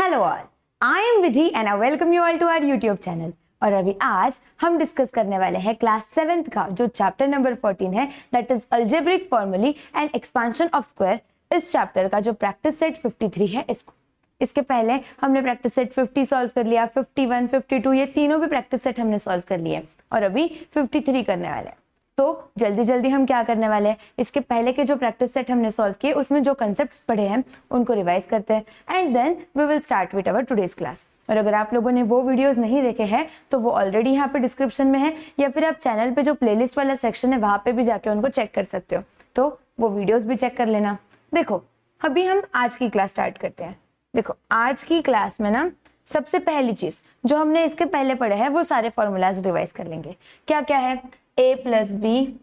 Hello all, I am Vidhi and I welcome you all to our YouTube channel. और अभी आज हम discuss करने वाले हैं क्लास 7th का जो चैप्टर नंबर 14 है, दैट इज अलजेब्रिक फॉर्मूले एंड एक्सपांशन ऑफ स्क्वायर। इस चैप्टर का जो प्रैक्टिस सेट 53 है, इसके पहले हमने प्रैक्टिस सेट 50 सॉल्व कर लिया, 51, 52 ये तीनों भी प्रैक्टिस सेट हमने सॉल्व कर लिए और अभी 53 करने वाले हैं। तो जल्दी जल्दी हम क्या करने वाले हैं, इसके पहले के जो प्रैक्टिस सेट हमने सॉल्व किए उसमें जो कंसेप्ट्स पढ़े हैं उनको रिवाइज करते हैं and then we will start with our today's class. और अगर आप लोगों ने वो वीडियोस नहीं देखे हैं तो वो ऑलरेडी यहाँ पे डिस्क्रिप्शन में है, या फिर आप चैनल पे जो प्लेलिस्ट वाला सेक्शन है वहां पे भी जाके उनको चेक कर सकते हो, तो वो वीडियोस भी चेक कर लेना। देखो अभी हम आज की क्लास स्टार्ट करते हैं। देखो आज की क्लास में ना सबसे पहली चीज जो हमने इसके पहले पढ़े हैं वो सारे फॉर्मूलाज रिवाइज कर लेंगे। क्या क्या है? a प्लस बी,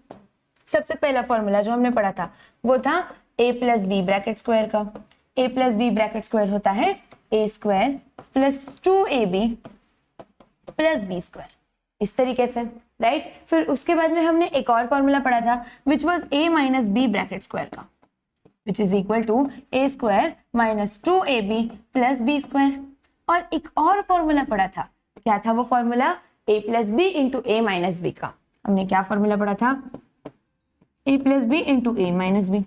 सबसे पहला फॉर्मूला जो हमने पढ़ा था वो था a plus B bracket square का। a plus B bracket square होता है a square plus 2ab plus B square, इस तरीके से, राइट। फिर उसके बाद में हमने एक और फॉर्मूला पढ़ा था which was a minus B bracket square का, which is equal to a square minus 2ab plus B square. और एक और फॉर्मूला पढ़ा था, क्या था वो formula? a plus B into a minus B का। हमने क्या फॉर्मूला पढ़ा था? a plus B into A minus B.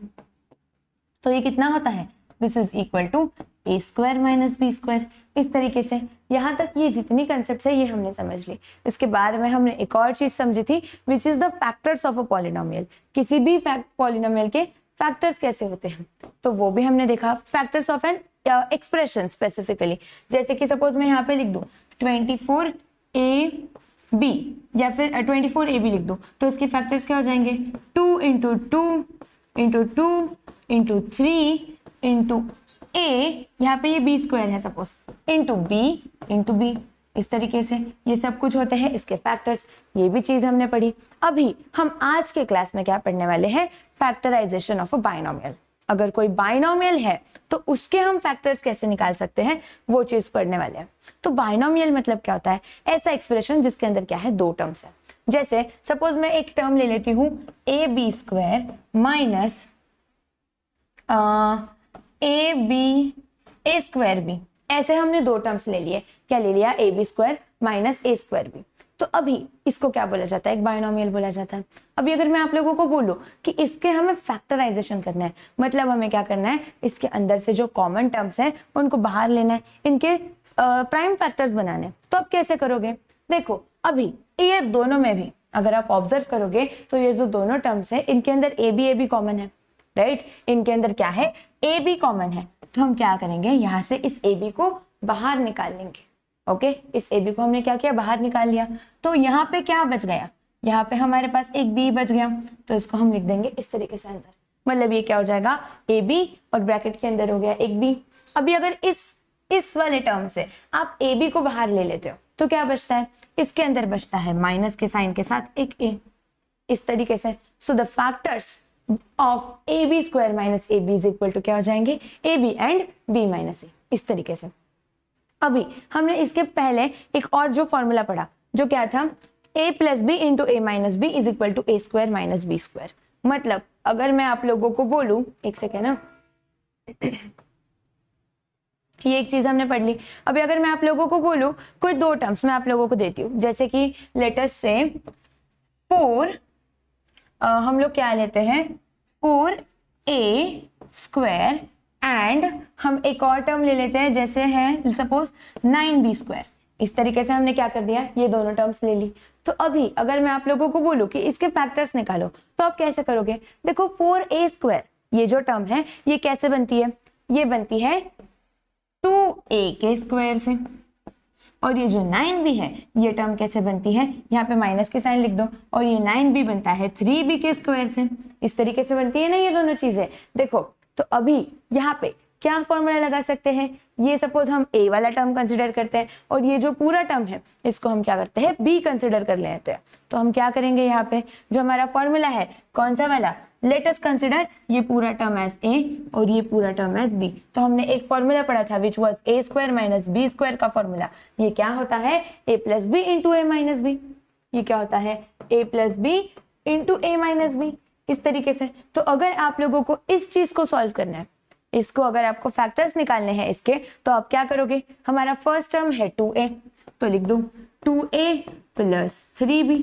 तो ये कितना होता है? This is equal to A square minus B square. इस तरीके से यहाँ तक ये जितनी कंसेप्ट है ये हमने समझ ली। इसके बाद में हमने एक और चीज समझी थी which is the factors of a polynomial. किसी भी पॉलिनोमियल के फैक्टर्स कैसे होते हैं तो वो भी हमने देखा। Factors of an expression specifically, जैसे कि सपोज मैं यहाँ पे लिख दूं 24ab या फिर 24ab लिख दूं तो इसके फैक्टर्स क्या हो जाएंगे? 2 into 2 into 2 into 3 into a, यहाँ पे ये b स्क्वायर है सपोज, इंटू b, इस तरीके से ये सब कुछ होते हैं इसके फैक्टर्स। ये भी चीज हमने पढ़ी। अभी हम आज के क्लास में क्या पढ़ने वाले हैं? Factorisation of a binomial. अगर कोई बाइनोमियल है तो उसके हम फैक्टर्स कैसे निकाल सकते हैं वो चीज पढ़ने वाले हैं। तो बाइनोमियल मतलब क्या होता है? ऐसा एक्सप्रेशन जिसके अंदर क्या है, दो टर्म्स है। जैसे सपोज मैं एक टर्म ले लेती हूँ A B square minus A square B. ऐसे हमने दो टर्म्स ले लिए। क्या ले लिया? A B square minus A square B. तो अभी इसको क्या बोला जाता है? एक बाइनोमियल बोला जाता है। अभी अगर मैं आप लोगों को बोलूं कि इसके हमें फैक्टराइजेशन करना है, मतलब हमें क्या करना है, इसके अंदर से जो कॉमन टर्म्स हैं उनको बाहर लेना है, इनके प्राइम फैक्टर्स बनाने हैं। तो आप कैसे करोगे? देखो अभी ये दोनों में भी अगर आप ऑब्जर्व करोगे तो ये जो दोनों टर्म्स है इनके अंदर ए बी कॉमन है, राइट। इनके अंदर क्या है? ए बी कॉमन है। तो हम क्या करेंगे, यहाँ से इस ए बी को बाहर निकाल लेंगे। ओके, इस ए बी को हमने क्या किया? बाहर निकाल लिया। तो यहाँ पे क्या बच गया? यहाँ पे हमारे पास एक बी बच गया, तो इसको हम लिख देंगे इस तरीके से अंदर। मतलब ये क्या हो जाएगा? ए बी और ब्रैकेट के अंदर हो गया एक बी। अभी अगर इस वाले टर्म से आप ए बी को बाहर ले लेते हो तो क्या बचता है? इसके अंदर बचता है माइनस के साइन के साथ एक ए, इस तरीके से। So the factors of A B square minus A B is equal to क्या हो जाएंगे? A B and B minus A, इस तरीके से। अभी हमने इसके पहले एक और जो फॉर्मूला पढ़ा जो क्या था? a plus B into A minus B is equal to A square minus B square. मतलब अगर मैं आप लोगों को बोलूं, एक सेकेंड ना, ये एक चीज हमने पढ़ ली। अभी अगर मैं आप लोगों को बोलूं कोई दो टर्म्स मैं आप लोगों को देती हूँ, जैसे कि लेटस से 4 हम लोग क्या लेते हैं 4a स्क्वायर एंड हम एक और टर्म ले लेते हैं जैसे है सपोज 9b स्क्वायर। इस तरीके से हमने क्या कर दिया? ये दोनों टर्म्स ले ली। तो अभी अगर मैं आप लोगों को बोलूं कि इसके फैक्टर्स निकालो तो आप कैसे करोगे? देखो 4a स्क्वायर ये जो टर्म है ये कैसे बनती है? ये बनती है 2a के स्क्वायर से। और ये जो 9b है ये टर्म कैसे बनती है? यहाँ पे माइनस के साइन लिख दो। और ये 9b बनता है 3b के स्क्वायर से। इस तरीके से बनती है ना ये दोनों चीजें। देखो तो अभी यहाँ पे क्या फॉर्मूला लगा सकते हैं? ये सपोज हम a वाला टर्म कंसिडर करते हैं और ये जो पूरा टर्म है इसको हम क्या करते हैं? b कंसिडर कर लेते हैं। तो हम क्या करेंगे? यहाँ पे जो हमारा फॉर्मूला है कौन सा वाला? लेट अस कंसिडर ये पूरा टर्म एज a और ये पूरा टर्म एज b। तो हमने एक फॉर्मूला पढ़ा था which was a square minus b square का फॉर्मूला। ये क्या होता है? a plus B into A minus B. ये क्या होता है? a plus B into A minus B, इस तरीके से। तो अगर आप लोगों को इस चीज को सॉल्व करना है इसको अगर आपको फैक्टर्स निकालने हैं इसके, तो आप क्या करोगे, हमारा फर्स्ट टर्म है 2a, तो लिख दो 2a plus 3b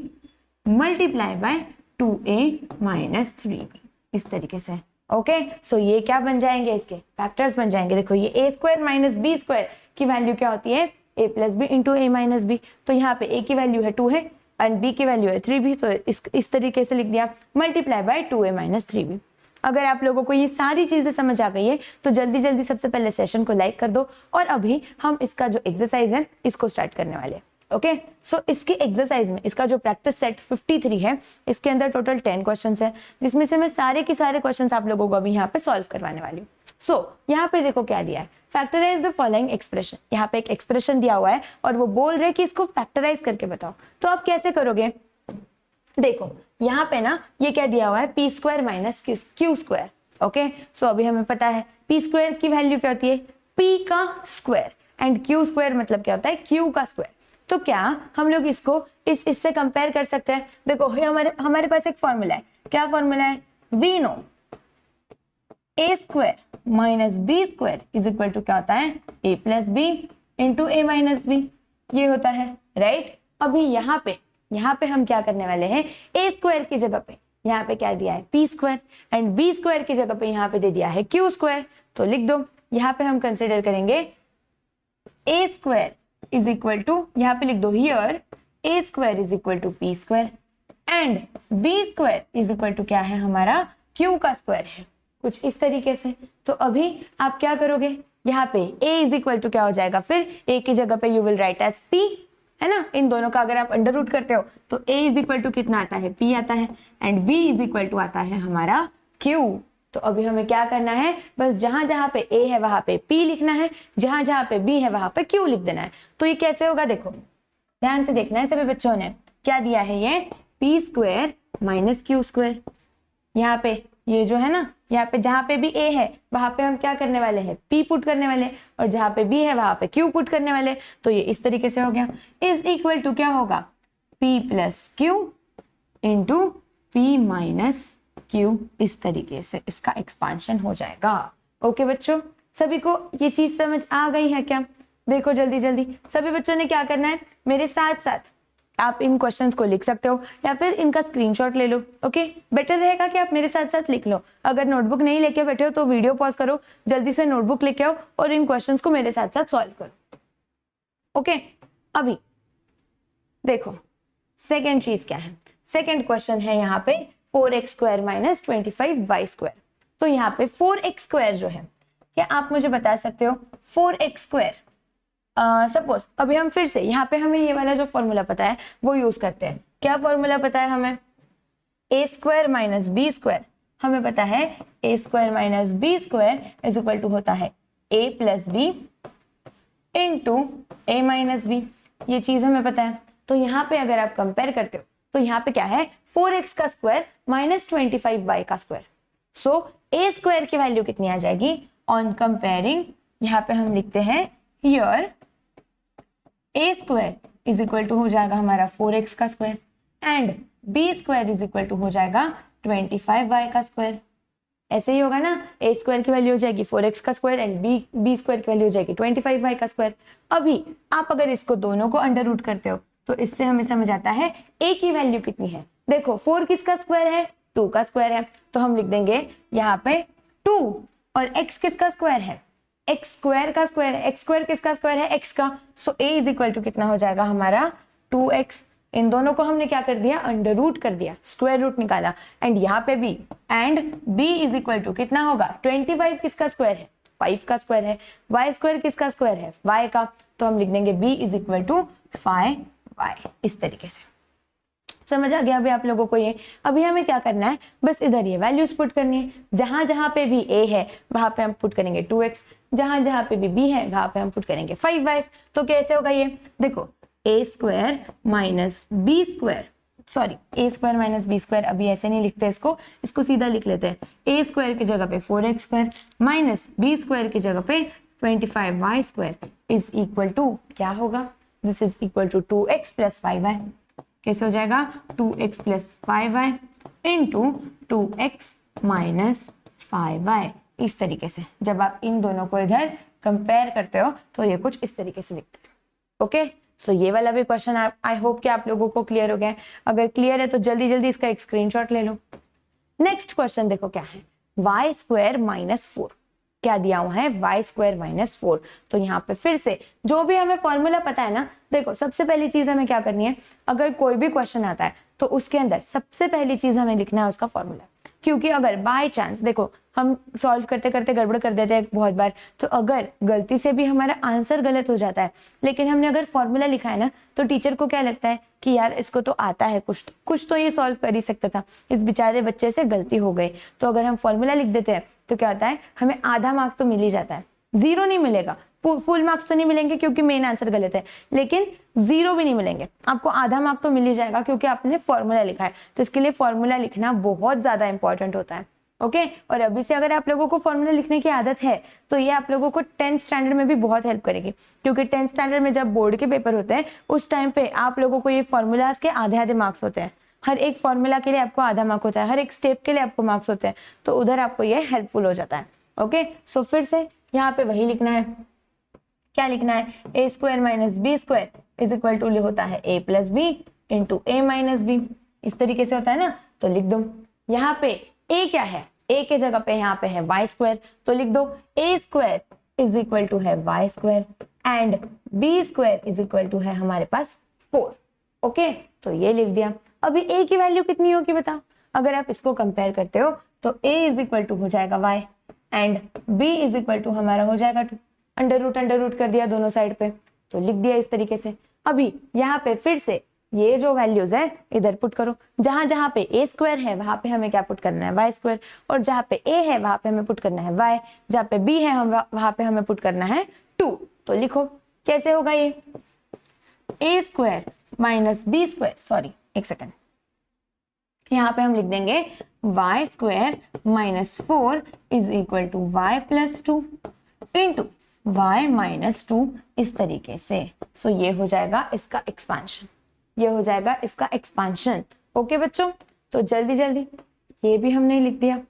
multiply by 2a minus 3b, इस तरीके से। ओके, सो ये क्या बन जाएंगे, इसके फैक्टर्स बन जाएंगे। देखो ये a square minus b square की वैल्यू क्या होती है, a plus B into A minus B. तो यहाँ पे a की वैल्यू है 2 है एंड b की वैल्यू है 3b, तो इस तरीके से लिख दिया multiply by 2a minus 3b। अगर आप लोगों को ये सारी चीजें समझ आ गई है तो जल्दी जल्दी सबसे पहले सेशन को लाइक कर दो, और अभी हम इसका जो एक्सरसाइज है इसको स्टार्ट करने वाले हैं। ओके, सो इसकी एक्सरसाइज में इसका जो प्रैक्टिस सेट 53 है, इसके अंदर टोटल 10 क्वेश्चंस है, जिसमें से मैं सारे के सारे क्वेश्चंस आप लोगों को अभी यहाँ पे सॉल्व करवाने वाली हूँ। सो यहाँ पे देखो क्या दिया है, फैक्टराइज द फॉलोइंग एक्सप्रेशन। यहाँ पे एक एक्सप्रेशन दिया हुआ है और वो बोल रहे हैं कि इसको फैक्टराइज करके बताओ। तो आप कैसे करोगे, देखो यहाँ पे ना ये क्या दिया हुआ है, P square minus Q square. Okay, so अभी हमें पता है पी स्क्वायर की वैल्यू क्या होती है, पी का स्क्वायर, एंड क्यू स्क्वायर मतलब क्या होता है, क्यू का स्क्वायर। तो क्या हम लोग इसको इससे कंपेयर कर सकते हैं। देखो हमारे पास एक फॉर्मूला है, क्या फॉर्मूला है, we know A square minus B square is equal to क्या होता है, A plus B into A minus B, ये होता है, राइट। अभी यहाँ पे हम क्या करने वाले हैं, ए स्क्वायर की जगह पे यहाँ पे क्या दिया है, P square, and B square की जगह पे यहाँ पे दे दिया है क्यू स्क्वायर। तो लिख दो, यहाँ पे हम कंसिडर करेंगे A square is equal to, यहाँ पे लिख दो here A square is equal to P square and B square is equal to क्या है, हमारा क्यू का स्क्वायर है, कुछ इस तरीके से। तो अभी आप क्या करोगे, यहाँ पे a इज इक्वल टू क्या हो जाएगा, फिर a की जगह पे you will write as p, है ना। इन दोनों का अगर आप अंडर रूट करते हो तो a इज इक्वल टू कितना आता है, p आता है, and b is equal to आता है हमारा q। तो अभी हमें क्या करना है, बस जहां जहां पे a है वहां पे p लिखना है, जहां जहां पे b है वहां पे q लिख देना है। तो ये कैसे होगा, देखो ध्यान से देखना है सभी बच्चों ने, क्या दिया है ये p square minus Q square. यहाँ पे ये जो है ना, यहाँ पे जहां पे भी a है वहां पे हम क्या करने वाले हैं, p पुट करने वाले, और जहां पे b है वहां पे q पुट करने वाले। तो ये इस तरीके से हो गया, इज इक्वल टू क्या होगा, p plus Q into p minus Q, इस तरीके से इसका एक्सपांशन हो जाएगा। ओके बच्चों, सभी को ये चीज समझ आ गई है क्या। देखो जल्दी जल्दी सभी बच्चों ने क्या करना है, मेरे साथ साथ आप इन क्वेश्चंस को लिख सकते हो या फिर इनका स्क्रीनशॉट ले लो। ओके, बेटर रहेगा कि आप मेरे साथ साथ लिख लो। अगर नोटबुक नहीं लेके बैठे हो तो वीडियो पॉज करो, जल्दी से नोटबुक लेके आओ और इन क्वेश्चंस को मेरे साथ साथ सॉल्व करो। ओके, अभी देखो सेकेंड चीज क्या है, सेकेंड क्वेश्चन है यहाँ पे 4x square minus 25y square. तो यहाँ पे 4x स्क्वायर जो है, क्या आप मुझे बता सकते हो 4x स्क्वायर, सपोज अभी हम फिर से यहाँ पे हमें ये वाला जो फॉर्मूला पता है वो यूज करते हैं। क्या फॉर्मूला पता है हमें, A square minus B square, हमें पता है A square minus B square is equal to होता है A plus B into A minus B, ये चीज हमें पता है। तो यहाँ पे अगर आप कंपेयर करते हो तो यहाँ पे क्या है, 4x का स्क्वायर माइनस 25y का स्क्वायर। सो ए स्क्वायर की वैल्यू कितनी आ जाएगी, ऑन कंपेयरिंग यहाँ पे हम लिखते हैं here A square is equal to हो जाएगा हमारा 4x का square and B square is equal to हो जाएगा 25y का स्क्वायर। ऐसे ही होगा ना, ए स्क्वायर की वैल्यू हो जाएगी 4x का स्क्वायर एंड बी स्क्वायर की वैल्यू हो जाएगी 25y का स्क्वायर। अभी आप अगर इसको दोनों को अंडर रूट करते हो तो इससे हमें समझ आता है a की वैल्यू कितनी है। देखो 4 किसका स्क्वायर है, 2 का स्क्वायर है, तो हम लिख देंगे यहाँ पे 2, और x किसका स्क्वायर है, x स्क्वायर का स्क्वायर है, x स्क्वायर किसका स्क्वायर है, x का। सो a इज इक्वल टू कितना हो जाएगा हमारा 2x। इन दोनों को हमने क्या कर दिया, अंडर रूट कर दिया, स्क्वायर रूट निकाला, एंड यहाँ पे b, and b is equal to कितना होगा, 25 किसका स्क्वायर है, 5 का स्क्वायर है, y स्क्वायर किसका स्क्वायर है, y का। तो हम लिख देंगे b is equal to 5y, इस तरीके से। समझ आ गया अभी आप लोगों को ये। अभी हमें क्या करना है, बस इधर ये वैल्यूज पुट करनी है, जहां जहां पे भी a है वहां पे हम पुट करेंगे 2x, जहां जहां पे भी b है वहां पे हम पुट करेंगे 5y। तो कैसे होगा ये, देखो a square minus B square, sorry a square minus B square, अभी ऐसे नहीं लिखते इसको सीधा लिख लेते हैं। a स्क्वायर की जगह पे 4x square minus B square की जगह पे 25y square is equal to क्या होगा, this is equal to 2x plus 5y। कैसे हो जाएगा, 2x plus 5y into 2x minus 5y इस तरीके से जब आप इन दोनों को इधर कंपेयर करते हो तो ये कुछ इस तरीके से दिखता है। ओके, सो ये वाला भी क्वेश्चन आई होप कि आप लोगों को क्लियर हो गया है। अगर क्लियर है तो जल्दी जल्दी इसका एक स्क्रीनशॉट ले लो। नेक्स्ट क्वेश्चन देखो क्या है, वाई स्क्वायर माइनस 4। क्या दिया हुआ है, वाई स्क्वायर माइनस 4। तो यहाँ पे फिर से जो भी हमें फॉर्मूला पता है ना, देखो सबसे पहली चीज हमें क्या करनी है, अगर कोई भी क्वेश्चन आता है तो उसके अंदर सबसे पहली चीज हमें लिखना है उसका फॉर्मूला। क्योंकि अगर बाय चांस देखो हम सॉल्व करते करते गड़बड़ कर देते हैं बहुत बार, तो अगर गलती से भी हमारा आंसर गलत हो जाता है, लेकिन हमने अगर फॉर्मूला लिखा है ना, तो टीचर को क्या लगता है कि यार इसको तो आता है, कुछ तो ये सॉल्व कर ही सकता था, इस बेचारे बच्चे से गलती हो गई। तो अगर हम फॉर्मूला लिख देते हैं तो क्या होता है, हमें आधा मार्क्स तो मिल ही जाता है, 0 नहीं मिलेगा, फुल मार्क्स तो नहीं मिलेंगे क्योंकि मेन आंसर गलत है, लेकिन 0 भी नहीं मिलेंगे, आपको आधा मार्क तो मिल ही जाएगा क्योंकि आपने फॉर्मूला लिखा है। तो इसके लिए फॉर्मूला लिखना बहुत ज्यादा इंपॉर्टेंट होता है। ओके, और अभी से अगर आप लोगों को फॉर्मूला लिखने की आदत है तो ये आप लोगों को 10th स्टैंडर्ड में भी बहुत हेल्प करेगी, क्योंकि 10th स्टैंडर्ड में जब बोर्ड के पेपर होते हैं उस टाइम पे आप लोगों को ये फॉर्मूलाज के आधे आधे मार्क्स होते हैं, हर एक फॉर्मूला के लिए आपको आधा मार्क होता है, हर एक स्टेप के लिए आपको मार्क्स होते हैं, तो उधर आपको ये हेल्पफुल हो जाता है। ओके, सो फिर से यहाँ पे वही लिखना है, क्या लिखना है, A square minus B square is equal to होता है A plus B into A minus B, इस तरीके से होता है ना। तो लिख दो यहाँ पे ए क्या है, ए के जगह पे यहाँ पे है वाई स्क्वायर, तो लिख दो A square is equal to है Y square and B square is equal to है हमारे पास 4। ओके, तो ये लिख दिया। अभी ए की वैल्यू कितनी होगी बताओ, अगर आप इसको कंपेयर करते हो तो ए इज इक्वल टू हो जाएगा Y and B is equal to हमारा हो जाएगा 2, अंडर रूट कर दिया दोनों साइड पे, तो लिख दिया इस तरीके से। अभी यहाँ पे फिर से ये जो वैल्यूज है इधर पुट करो, जहां जहां पे ए स्क्वायर है वहां पे हमें क्या पुट करना है, वाई स्क्वायर, और जहां पे ए है वहां पे हमें पुट करना है वाई, जहां पे बी है वहां पे हमें पुट करना है 2। तो लिखो कैसे होगा ये, A square minus B square, sorry एक सेकेंड, यहाँ पे हम लिख देंगे Y square minus 4 is equal to Y plus 2 into y minus 2, इस तरीके से। सो ये हो जाएगा इसका एक्सपांशन, ये हो जाएगा इसका एक्सपांशन। ओके बच्चों, तो जल्दी जल्दी ये भी हमने लिख दिया।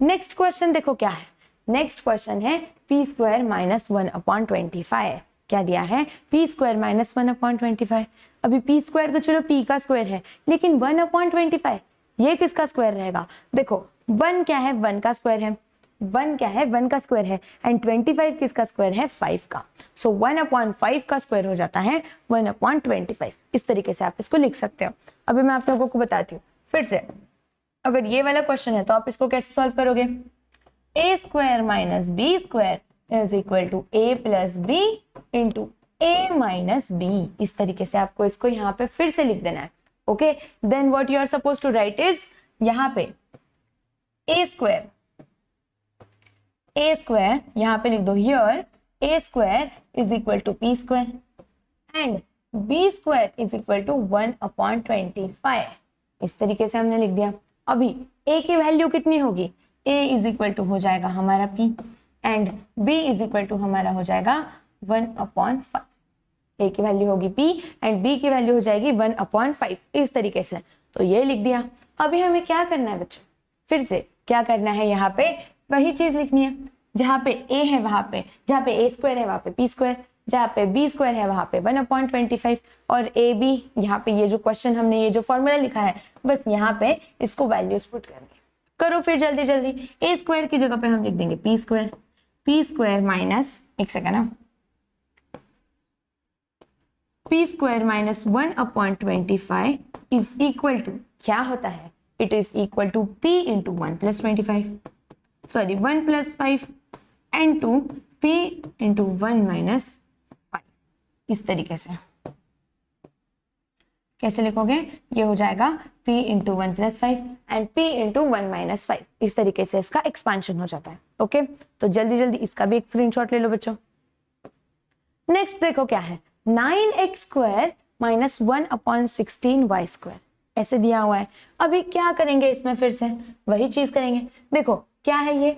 नेक्स्ट क्वेश्चन देखो क्या है, नेक्स्ट क्वेश्चन है पी स्क्वायर माइनस 1/25। क्या दिया है, पी स्क्वायर माइनस 1/25। अभी पी स्क्वायर तो चलो पी का स्क्वायर है, लेकिन 1/25 ये किसका स्क्वायर रहेगा, देखो 1 क्या है, 1 का स्क्वायर है, 1 क्या है, 1 का स्क्वायर है, एंड 25 किसका स्क्वायर है, 5 का। सो 1/5 का स्क्वायर हो जाता है 1/25। इस तरीके से आप इसको लिख सकते हो। अभी मैं आप लोगों को बताती हूँ फिर से, अगर ये वाला क्वेश्चन है तो आप इसको कैसे सॉल्व करोगे, A square minus B square is equal to A plus B into A minus B, इस तरीके से आपको इसको यहाँ पे फिर से लिख देना है। Okay, then what you are suppose to write is, यहाँ पे ए स्क्वायर यहाँ पे लिख दो, here A square is equal to P square and B square is equal to 1/25, इस तरीके से हमने लिख दिया। अभी ए की वैल्यू कितनी होगी, ए इज इक्वल टू हो जाएगा हमारा P and B is equal to हमारा हो जाएगा 1/5। ए की वैल्यू होगी पी एंड बी की वैल्यू हो जाएगी 1/5, इस तरीके से। तो ये लिख दिया। अभी हमें क्या करना है बच्चों, फिर से क्या करना है, यहाँ पे वही चीज लिखनी है, जहां पे ए है वहां पे, जहां पे ए स्क्वायर है वहां पे पी स्क्वायर, जहां पे बी स्क्वायर है वहां पे 1/25 और ए बी, यहाँ पे ये जो क्वेश्चन हमने ये जो फॉर्मूला लिखा है बस यहाँ पे इसको वैल्यूज पुट करनी करो। फिर जल्दी जल्दी ए स्क्वायर की जगह पे हम लिख देंगे पी स्क्वायर माइनस, एक सेकेंड ना, P square minus 1/25 is equal to क्या होता है, it is equal to P into 1 + 25, sorry 1 + 5 and to p into 1 - 5, इस तरीके से कैसे लिखोगे, ये हो जाएगा p into 1 + 5 and p into 1 - 5, इस तरीके से इसका एक्सपांशन हो जाता है। ओके, तो जल्दी जल्दी इसका भी एक स्क्रीनशॉट ले लो बच्चों। नेक्स्ट देखो क्या है, 9x² - 1/16y², ऐसे दिया हुआ है। अभी क्या करेंगे इसमें, फिर से वही चीज करेंगे। देखो क्या है ये,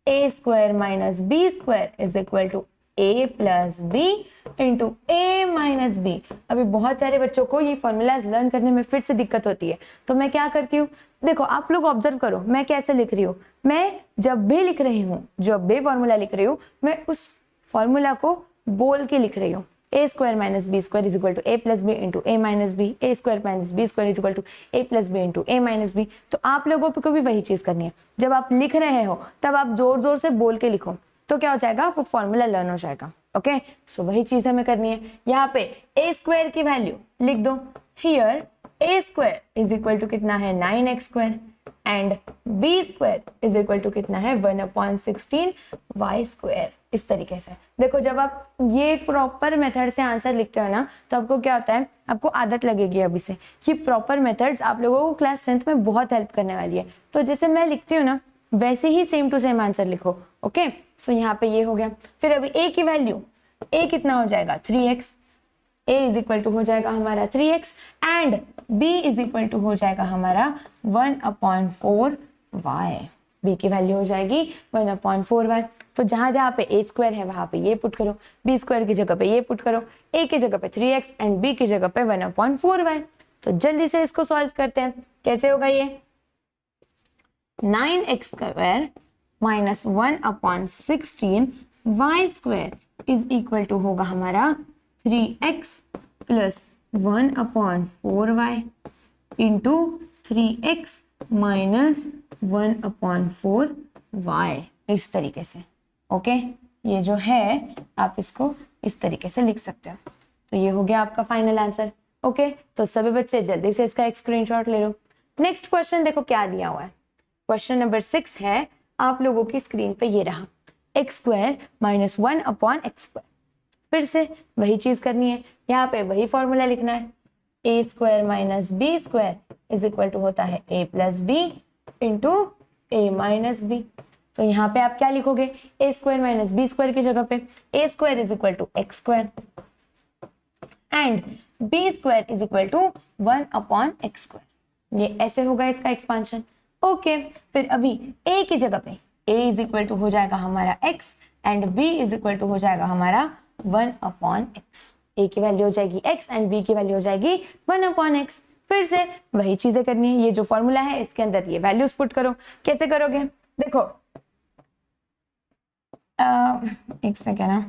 a² - b² is equal to a plus B into a minus B. अभी बहुत सारे बच्चों को ये फॉर्मूलाज लर्न करने में फिर से दिक्कत होती है, तो मैं क्या करती हूँ, देखो आप लोग ऑब्जर्व करो मैं कैसे लिख रही हूँ। मैं जब भी लिख रही हूँ, जब भी फॉर्मूला लिख रही हूँ, मैं उस फॉर्मूला को बोल के लिख रही हूँ। A square minus B square is equal to A plus B into A minus B, A square minus B square is equal to A plus B into A minus B. तो आप लोगों को भी वही चीज करनी है। जब आप लिख रहे हो तब आप जोर जोर से बोल के लिखो, तो क्या हो जाएगा, वो फॉर्मूला लर्न हो जाएगा। ओके, सो वही चीज हमें करनी है। यहाँ पे ए स्क्वायर की वैल्यू लिख दो। Here A square is equal to कितना है 9x square and B square is equal to कितना है 1/16 y स्क्वायर। इस तरीके से देखो, जब आप ये प्रॉपर मेथड से आंसर लिखते हो ना, तो आपको क्या होता है, आपको आदत लगेगी अभी से कि प्रॉपर मेथड्स आप लोगों को क्लास 10th में बहुत हेल्प करने वाली है। तो जैसे मैं लिखती हूँ ना, वैसे ही सेम टू सेम आंसर लिखो। ओके, सो यहाँ पे ये हो गया। फिर अभी a की वैल्यू, a कितना हो जाएगा 3x, a is equal to हो जाएगा हमारा 3x and b is equal to हो जाएगा हमारा 1/4y। b की वैल्यू हो जाएगी 1/4y। तो जहां जहां पे a स्क्वायर है वहां पे ये पुट करो, b स्क्वायर की जगह पे ये पुट करो, a की जगह पे 3x एंड b की जगह पे 1/4y। तो जल्दी से इसको सॉल्व करते हैं। कैसे होगा ये, 9x square minus 1/16 y square is equal to होगा हमारा 3x plus 1/4y into 3x minus 1/4y। इस तरीके से। ओके, ये जो है आप इसको इस तरीके से लिख सकते हो। तो ये हो गया आपका फाइनल आंसर। ओके, तो सभी बच्चे जल्दी से इसका एक स्क्रीनशॉट ले लो। नेक्स्ट क्वेश्चन देखो क्या दिया हुआ है। क्वेश्चन नंबर 6 है आप लोगों की स्क्रीन पे, ये रहा x square minus 1/x square. फिर से वही चीज करनी है, यहाँ पे वही फॉर्मूला लिखना है। A square minus B square is equal to होता है A plus B into A minus B. तो यहाँ पे आप क्या लिखोगे, A square minus B square की जगह पे A square is equal to x square and B square is equal to 1/x square. ये ऐसे होगा इसका एक्सपांशन। ओके, फिर अभी a की जगह पे a इज इक्वल टू हो जाएगा हमारा x and b is equal to हो जाएगा हमारा 1/x। a की वैल्यू हो जाएगी x एंड b की वैल्यू हो जाएगी 1/x। फिर से वही चीजें करनी है। ये जो फॉर्मूला है इसके अंदर ये वैल्यूज पुट करो। कैसे करोगे, देखो एक सेकेंड ना,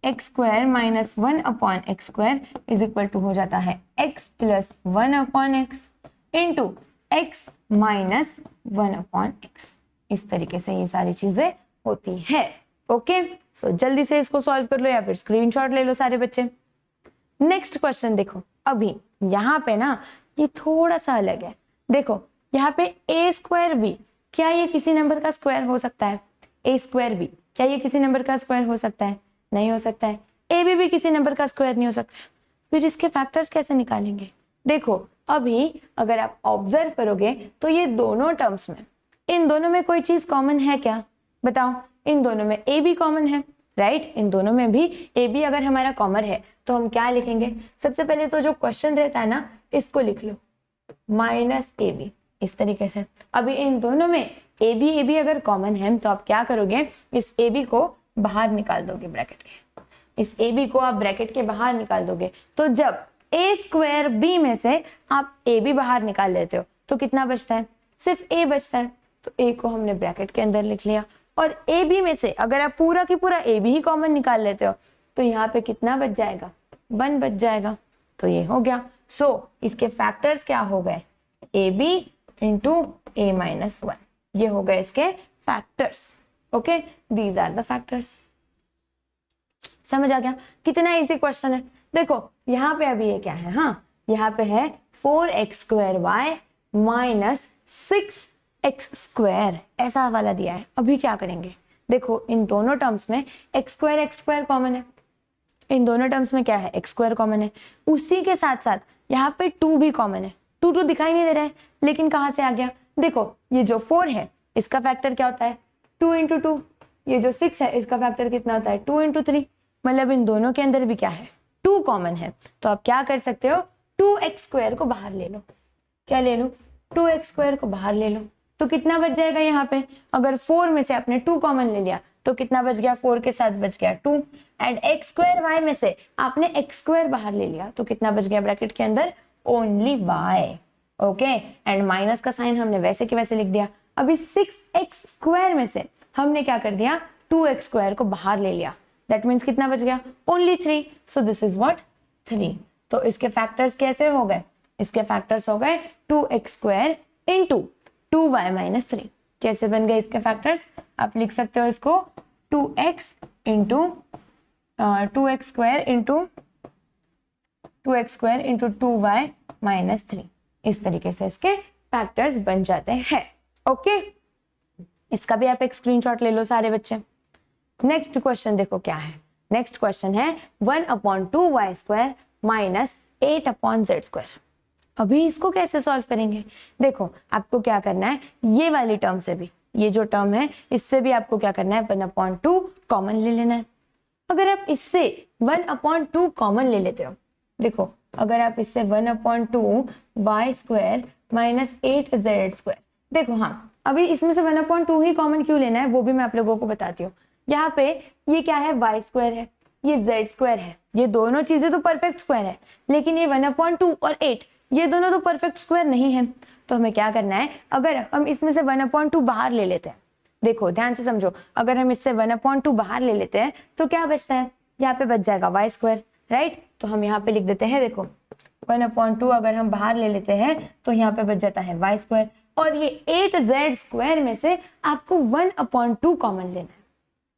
X square minus 1/x square is equal to हो जाता है x plus 1/x into x minus 1/x। इस तरीके से ये सारी चीजें होती है। ओके, सो जल्दी से इसको सॉल्व कर लो या फिर स्क्रीनशॉट ले लो सारे बच्चे। नेक्स्ट क्वेश्चन देखो, अभी यहाँ पे ना ये थोड़ा सा अलग है। देखो यहाँ पे a स्क्वायर b, क्या ये किसी नंबर का स्क्वायर हो सकता है? a स्क्वायर b, क्या ये किसी नंबर का स्क्वायर हो सकता है? नहीं हो सकता है। a b भी किसी नंबर का स्क्वायर नहीं हो सकता। फिर इसके फैक्टर्स कैसे निकालेंगे? देखो अभी अगर आप ऑब्जर्व करोगे तो ये दोनों टर्म्स में, इन दोनों में कोई चीज कॉमन है क्या? बताओ, इन दोनों में ए बी कॉमन है, राइट? इन दोनों में भी ए बी अगर हमारा कॉमन है तो हम क्या लिखेंगे? सबसे पहले तो जो क्वेश्चन रहता है ना, इसको लिख लो माइनस ए बी, इस तरीके से। अभी इन दोनों में ए बी अगर कॉमन है तो आप क्या करोगे, इस ए बी को बाहर निकाल दोगे ब्रैकेट के। इस ए बी को आप ब्रैकेट के बाहर निकाल दोगे तो जब ए स्क्वायर बी में से आप ए बी बाहर निकाल लेते हो तो कितना बचता है? सिर्फ ए बचता है। तो ए को हमने ब्रैकेट के अंदर लिख लिया और ए बी में से अगर आप पूरा की पूरा ए बी ही कॉमन निकाल लेते हो तो यहाँ पे कितना बच जाएगा? 1 बच जाएगा। तो ये हो गया। सो इसके फैक्टर्स क्या हो गए? A B into A minus 1, ये हो गए इसके factors. Okay, these are the factors. समझ आ गया? कितना इजी क्वेश्चन है। देखो यहाँ पे अभी ये क्या है, हाँ यहाँ पे है 4x square y minus 6x square, ऐसा वाला दिया है। अभी क्या करेंगे? देखो इन दोनों टर्म्स में x स्क्वायर कॉमन है। इन दोनों टर्म्स में क्या है? x स्क्वायर कॉमन है। उसी के साथ साथ यहाँ पे 2 भी कॉमन है। 2 दिखाई नहीं दे रहा है, लेकिन कहाँ से आ गया? देखो ये जो 4 है इसका फैक्टर क्या होता है? 2 इंटू 2। ये जो 6 है इसका फैक्टर कितना होता है? 2 इंटू 3। मतलब इन दोनों के अंदर भी क्या है? 2 कॉमन है। तो आप क्या कर सकते हो? 2x स्क्वायर को बाहर ले लो। क्या ले लो? 2x स्क्वायर को बाहर ले लो। तो कितना बच जाएगा यहाँ पे? अगर 4 में से आपने 2 कॉमन ले लिया तो कितना बच गया, 4 के साथ बच गया 2, एंड एक्स स्क्वायर वाई में से आपने एक्स स्क्वायर बाहर ले लिया तो कितना बच गया ब्रैकेट के अंदर, only Y. Okay, and minus का साइन हमने वैसे के वैसे लिख दिया। अभी 6x स्क्वायर में से हमने क्या कर दिया, 2x स्क्वायर को बाहर ले लिया, दैट मीन्स कितना बच गया, only 3, so this is what 3। तो इसके फैक्टर्स कैसे हो गए, इसके फैक्टर्स हो गए 2x square into 2y minus 3। कैसे बन गए इसके फैक्टर्स, आप लिख सकते हो इसको 2x into 2x square into 2y minus 3। इस तरीके से इसके फैक्टर्स बन जाते हैं। ओके, इसका भी आप एक स्क्रीनशॉट ले लो सारे बच्चे। नेक्स्ट क्वेश्चन देखो क्या है, नेक्स्ट क्वेश्चन है 1/2y square minus 8/z square. अभी इसको कैसे सॉल्व करेंगे, देखो आपको क्या करना है, ये वाली टर्म से भी, ये जो टर्म है इससे भी आपको क्या करना है, 1/2 कॉमन ले लेना है। अगर आप इससे 1/2 कॉमन ले लेते हो, देखो अगर आप इससे 1/2 y square minus 8z square, देखो हाँ अभी इसमें से 1/2 ही कॉमन क्यों लेना है वो भी मैं आप लोगों को बताती हूँ। यहाँ पे ये क्या है, y स्क्वायर है, ये z स्क्वायर है, ये दोनों चीजें तो परफेक्ट स्क्वायर है, लेकिन ये 1/2 और 8 ये दोनों तो परफेक्ट स्क्वायर नहीं है। तो हमें क्या करना है, अगर हम इसमें से 1/2 बाहर ले लेते हैं, देखो ध्यान से समझो, अगर हम इससे 1/2 बाहर ले लेते हैं तो क्या बचता है, यहाँ पे बच जाएगा y स्क्वायर, राइट। तो हम यहाँ पे लिख देते हैं, देखो 1/2 अगर हम बाहर ले लेते हैं तो यहाँ पे बच जाता है y स्क्वायर, और ये 8z स्क्वायर में से आपको 1/2 कॉमन लेना है।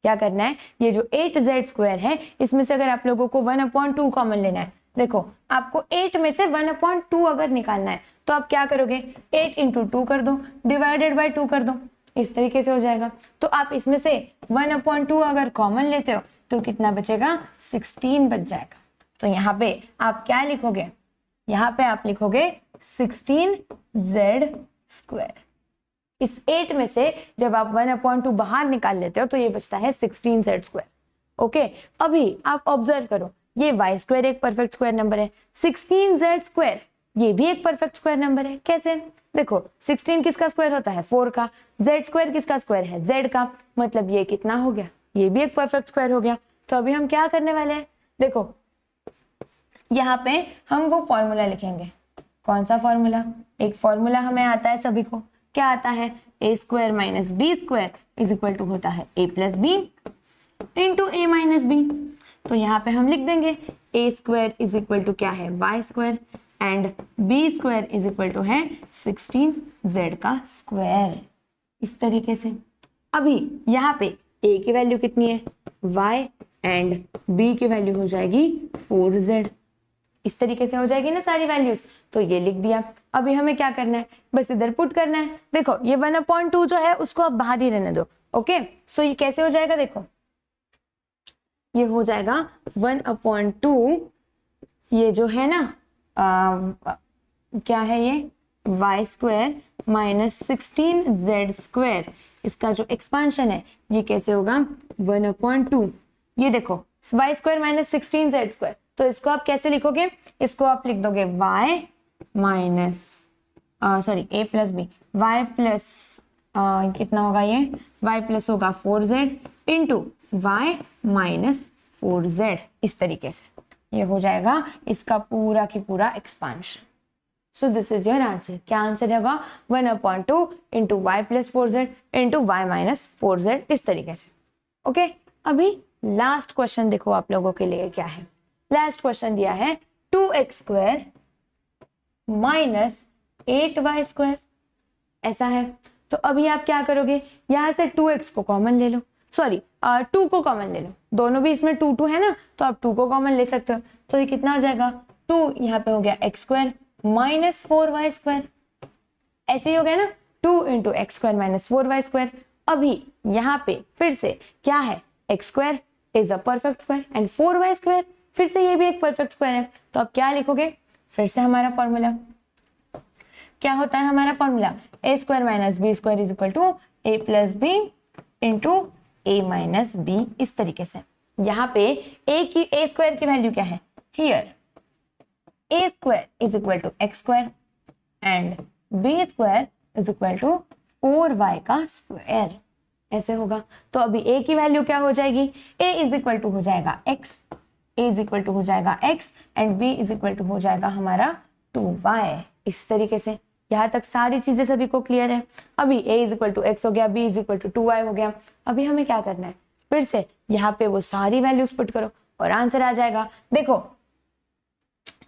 क्या करना है, ये जो 8z स्क्वायर है इसमें से अगर आप लोगों को 1/2 कॉमन लेना है, देखो आपको 8 में से 1/2 अगर निकालना है तो आप क्या करोगे, 8 इंटू 2 कर दो, डिवाइडेड बाई 2 कर दो, इस तरीके से हो जाएगा। तो आप इसमें से 1/2 अगर कॉमन लेते हो तो कितना बचेगा, 16 बच जाएगा। तो यहाँ पे आप क्या लिखोगे, यहाँ पे आप लिखोगे 16z स्क्वायर। इस 8 में से जब आप 1/2 बाहर निकाल लेते हो तो ये बचता है 16z स्क्वायर। ओके, अभी आप ऑब्जर्व करो, ये y स्क्वायर एक परफेक्ट स्क्वायर नंबर है, 16z स्क्वायर ये भी एक परफेक्ट स्क्वायर नंबर है। कैसे, देखो 16 किसका स्क्वायर होता है, 4 का, z स्क्वायर किसका स्क्वायर है, z का, मतलब ये कितना हो गया, ये भी एक परफेक्ट स्क्वायर हो गया। तो अभी हम क्या करने वाले हैं, देखो यहाँ पे हम वो फॉर्मूला लिखेंगे। कौन सा फॉर्मूला, एक फॉर्मूला हमें आता है सभी को, क्या आता है, a square minus B square is equal to होता है a plus B into a minus B. तो यहाँ पे हम लिख देंगे a square is equal to क्या है, y square, and b square is equal to है 16z का स्क्वायर, इस तरीके से। अभी यहाँ पे a की वैल्यू कितनी है, y, एंड b की वैल्यू हो जाएगी 4z, इस तरीके से हो जाएगी ना सारी वैल्यूज। तो ये लिख दिया। अभी हमें क्या करना है, बस इधर पुट करना है। देखो ये 1/2 जो है उसको आप बाहर ही रहने दो। ओके, सो ये कैसे हो जाएगा, देखो ये हो जाएगा 1/2, ये जो है ना क्या है, ये y square minus 16z square, इसका जो एक्सपांशन है ये कैसे होगा, 1/2, ये देखो y square minus 16z square, तो इसको आप कैसे लिखोगे, इसको आप लिख दोगे y minus sorry a plus B, y plus कितना होगा, ये y प्लस होगा 4z into y minus 4z, इस तरीके से ये हो जाएगा इसका पूरा की पूरा expansion. So this is your answer. क्या आंसर होगा, 1/2 into y plus 4z into y minus 4z, इस तरीके से। ओके, अभी लास्ट क्वेश्चन देखो आप लोगों के लिए क्या है। लास्ट क्वेश्चन दिया है 2x square minus 8y square, ऐसा है। तो अभी आप क्या करोगे, यहां से 2x को कॉमन ले लो, सॉरी 2 को कॉमन ले लो, दोनों भी इसमें 2 है ना, तो आप 2 को कॉमन ले सकते हो। तो ये कितना हो जाएगा, 2 यहाँ पे हो गया x square minus 4y square, ऐसे ही हो गया ना, 2 into x square minus 4y square. अभी यहाँ पे फिर से क्या है, x square is a perfect square and 4y square फिर से ये भी एक परफेक्ट स्क्वायर है। तो आप क्या लिखोगे, फिर से हमारा फॉर्मूला क्या होता है, हमारा formula a square minus B square is equal to a plus B into a minus B, इस तरीके से। यहाँ पे a स्क्वायर की वैल्यू क्या है, here a square is equal to x square and b square is equal to 4y का square, ऐसे होगा। तो अभी a की वैल्यू क्या हो जाएगी, a इज इक्वल टू हो जाएगा x, a is equal to हो जाएगा x and b is equal to हो जाएगा हमारा 2y। इस तरीके से यहाँ तक सारी चीजें सभी को क्लियर है। अभी a is equal to x हो गया, b is equal to 2y हो गया। अभी हमें क्या करना है, फिर से यहाँ पे वो सारी वैल्यूज पुट करो और आंसर आ जाएगा। देखो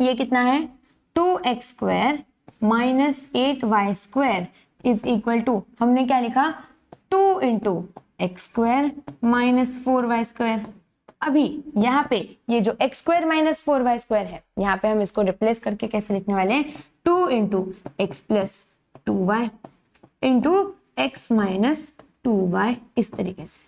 ये कितना है, 2x square minus 8y square is equal to, हमने क्या लिखा, 2 into x square minus 4y square. अभी यहाँ पे ये जो x square minus 4y square है, यहाँ पे हम इसको रिप्लेस करके कैसे लिखने वाले हैं, 2 into X plus 2y into X minus 2y, इस तरीके से।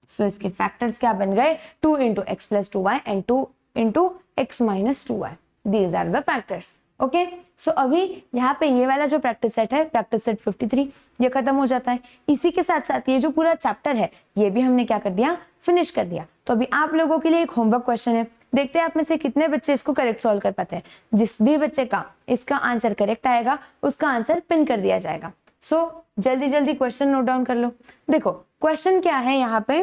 सो इसके फैक्टर्स क्या बन गए, 2 into X plus 2y and 2 into X minus 2y, these are the factors. Okay, so अभी यहाँ पे ये वाला जो प्रैक्टिस सेट है, प्रैक्टिस सेट 53, ये खत्म हो जाता है। इसी के साथ साथ ये जो पूरा चैप्टर है ये भी हमने क्या कर दिया, फिनिश कर दिया। तो अभी आप लोगों के लिए एक होमवर्क क्वेश्चन है, देखते हैं आप में से कितने बच्चे इसको करेक्ट सॉल्व कर पाते हैं। जिस भी बच्चे का इसका आंसर करेक्ट आएगा उसका आंसर पिन कर दिया जाएगा। सो जल्दी जल्दी क्वेश्चन नोट डाउन कर लो। देखो क्वेश्चन क्या है यहाँ पे,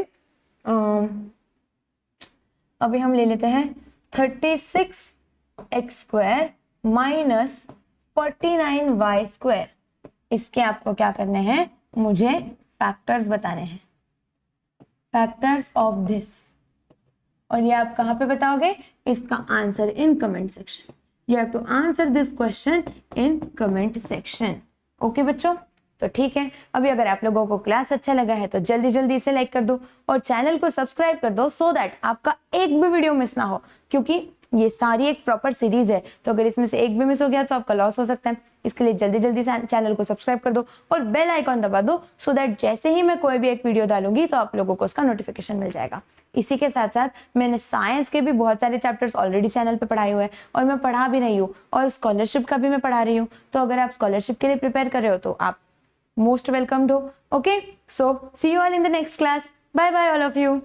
अभी हम ले लेते हैं 36x square minus 49y square. इसके आपको क्या करने हैं, मुझे फैक्टर्स बताने हैं, फैक्टर्स ऑफ दिस। और ये आप कहाँ पे बताओगे, इसका answer in comment section. You have to answer this question in comment section. Okay बच्चों, तो ठीक है। अभी अगर आप लोगों को क्लास अच्छा लगा है तो जल्दी जल्दी इसे लाइक कर दो और चैनल को सब्सक्राइब कर दो, सो दैट आपका एक भी वीडियो मिस ना हो, क्योंकि ये सारी एक प्रॉपर सीरीज है। तो अगर इसमें से एक भी मिस हो गया तो आपका लॉस हो सकता है। इसके लिए जल्दी जल्दी चैनल को सब्सक्राइब कर दो और बेल आइकॉन दबा दो, सो दैट जैसे ही मैं कोई भी एक वीडियो डालूंगी तो आप लोगों को उसका नोटिफिकेशन मिल जाएगा। इसी के साथ साथ मैंने साइंस के भी बहुत सारे चैप्टर्स ऑलरेडी चैनल पे पढ़ाए हुए हैं और मैं पढ़ा भी रही हूँ, और स्कॉलरशिप का भी मैं पढ़ा रही हूँ। तो अगर आप स्कॉलरशिप के लिए प्रिपेयर कर रहे हो तो आप most welcomed हो। Okay, so see you all in the next class. Bye bye all of you.